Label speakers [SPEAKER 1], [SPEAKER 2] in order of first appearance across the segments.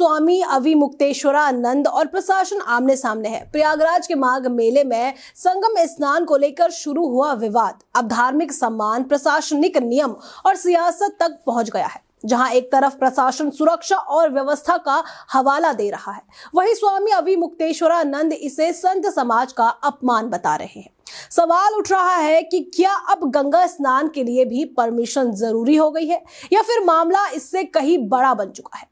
[SPEAKER 1] स्वामी अविमुक्तेश्वरानंद और प्रशासन आमने सामने है। प्रयागराज के माघ मेले में संगम स्नान को लेकर शुरू हुआ विवाद अब धार्मिक सम्मान, प्रशासनिक नियम और सियासत तक पहुंच गया है। जहां एक तरफ प्रशासन सुरक्षा और व्यवस्था का हवाला दे रहा है, वहीं स्वामी अविमुक्तेश्वरानंद इसे संत समाज का अपमान बता रहे हैं। सवाल उठ रहा है कि क्या अब गंगा स्नान के लिए भी परमिशन जरूरी हो गई है या फिर मामला इससे कहीं बड़ा बन चुका है।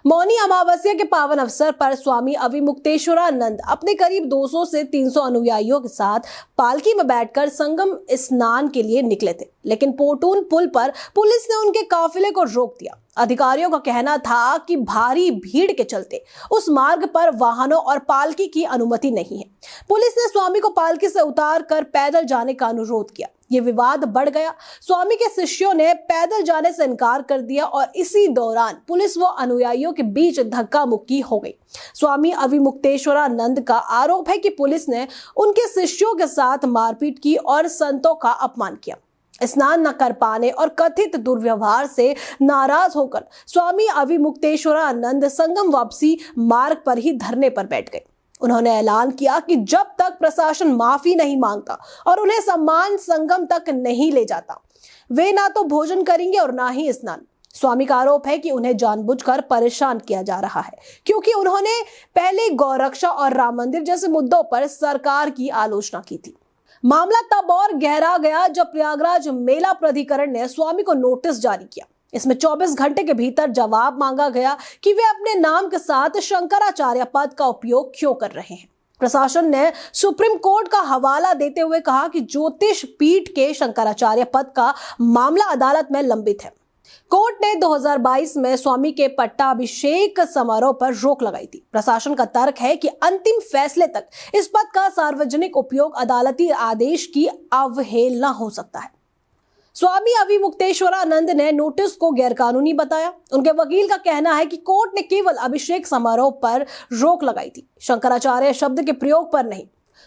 [SPEAKER 1] मौनी अमावस्या के पावन अवसर पर स्वामी अविमुक्तेश्वरानंद अपने करीब 200 से 300 अनुयायियों के साथ पालकी में बैठकर संगम स्नान के लिए निकले थे, लेकिन पोटून पुल पर पुलिस ने उनके काफिले को रोक दिया। अधिकारियों का कहना था कि भारी भीड़ के चलते उस मार्ग पर वाहनों और पालकी की अनुमति नहीं है। पुलिस ने स्वामी को पालकी से उतार कर पैदल जाने का अनुरोध किया। ये विवाद बढ़ गया। स्वामी के शिष्यों ने पैदल जाने से इनकार कर दिया और इसी दौरान पुलिस व अनुयायियों के बीच धक्का मुक्की हो गई। स्वामी अविमुक्तेश्वरानंद का आरोप है कि पुलिस ने उनके शिष्यों के साथ मारपीट की और संतों का अपमान किया। स्नान न कर पाने और कथित दुर्व्यवहार से नाराज होकर स्वामी अविमुक्तेश्वरानंद संगम वापसी मार्ग पर ही धरने पर बैठ गए। उन्होंने ऐलान किया कि जब तक प्रशासन माफी नहीं मांगता और उन्हें सम्मान संगम तक नहीं ले जाता, वे ना तो भोजन करेंगे और ना ही स्नान। स्वामी का आरोप है कि उन्हें जानबूझकर परेशान किया जा रहा है, क्योंकि उन्होंने पहले गौरक्षा और राम मंदिर जैसे मुद्दों पर सरकार की आलोचना की थी। मामला तब और गहरा गया जब प्रयागराज मेला प्राधिकरण ने स्वामी को नोटिस जारी किया। इसमें 24 घंटे के भीतर जवाब मांगा गया कि वे अपने नाम के साथ शंकराचार्य पद का उपयोग क्यों कर रहे हैं। प्रशासन ने सुप्रीम कोर्ट का हवाला देते हुए कहा कि ज्योतिष पीठ के शंकराचार्य पद का मामला अदालत में लंबित है। कोर्ट ने 2022 में स्वामी के पट्टाभिषेक समारोह पर रोक लगाई थी। प्रशासन का तर्क है कि अंतिम फैसले तक इस पद का सार्वजनिक उपयोग अदालती आदेश की अवहेलना हो सकता है। स्वामी अविमुक्तेश्वरानंद ने नोटिस को गैरकानूनी बताया। उनके वकील का कहना है कि कोर्ट ने केवल अभिषेक समारोह पर रोक लगाई थी, शंकराचार्य शब्द के प्रयोग पर नहीं।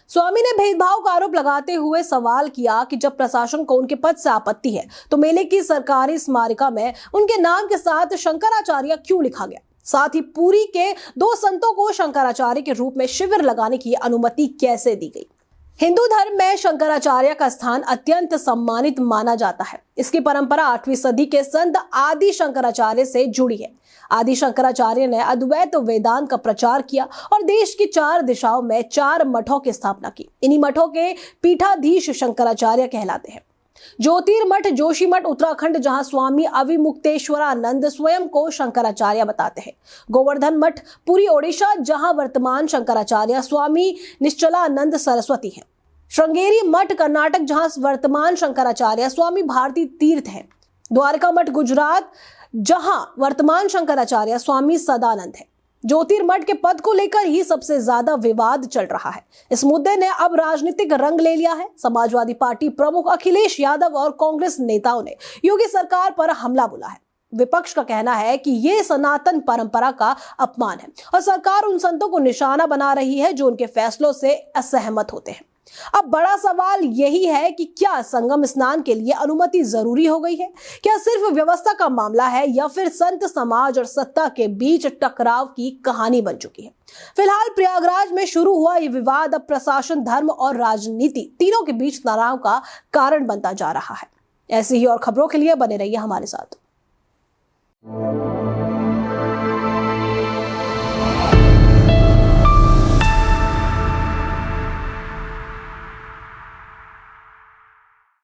[SPEAKER 1] स्वामी ने भेदभाव का आरोप लगाते हुए सवाल किया कि जब प्रशासन को उनके पद से आपत्ति है तो मेले की सरकारी स्मारिका में उनके नाम के साथ शंकराचार्य क्यों लिखा गया। साथ ही पुरी के 2 संतों को शंकराचार्य के रूप में शिविर लगाने की अनुमति कैसे दी गई। हिंदू धर्म में शंकराचार्य का स्थान अत्यंत सम्मानित माना जाता है। इसकी परंपरा 8वीं सदी के संत आदि शंकराचार्य से जुड़ी है। आदि शंकराचार्य ने अद्वैत वेदांत का प्रचार किया और देश की 4 दिशाओं में 4 मठों की स्थापना की। इन्हीं मठों के पीठाधीश शंकराचार्य कहलाते हैं। ज्योतिर्मठ जोशीमठ उत्तराखंड, जहां स्वामी अविमुक्तेश्वरानंद स्वयं को शंकराचार्य बताते हैं। गोवर्धन मठ पुरी ओडिशा, जहां वर्तमान शंकराचार्य स्वामी निश्चलानंद सरस्वती हैं। श्रृंगेरी मठ कर्नाटक, जहां वर्तमान शंकराचार्य स्वामी भारती तीर्थ हैं। द्वारका मठ गुजरात, जहां वर्तमान शंकराचार्य स्वामी सदानंद है। ज्योतिर्मठ के पद को लेकर ही सबसे ज्यादा विवाद चल रहा है। इस मुद्दे ने अब राजनीतिक रंग ले लिया है। समाजवादी पार्टी प्रमुख अखिलेश यादव और कांग्रेस नेताओं ने योगी सरकार पर हमला बोला है। विपक्ष का कहना है कि ये सनातन परंपरा का अपमान है और सरकार उन संतों को निशाना बना रही है जो उनके फैसलों से असहमत होते हैं। अब बड़ा सवाल यही है कि क्या संगम स्नान के लिए अनुमति जरूरी हो गई है? क्या सिर्फ व्यवस्था का मामला है या फिर संत समाज और सत्ता के बीच टकराव की कहानी बन चुकी है? फिलहाल प्रयागराज में शुरू हुआ ये विवाद अब प्रशासन, धर्म और राजनीति तीनों के बीच तनाव का कारण बनता जा रहा है। ऐसी ही और खबरों के लिए बने रहिए हमारे साथ।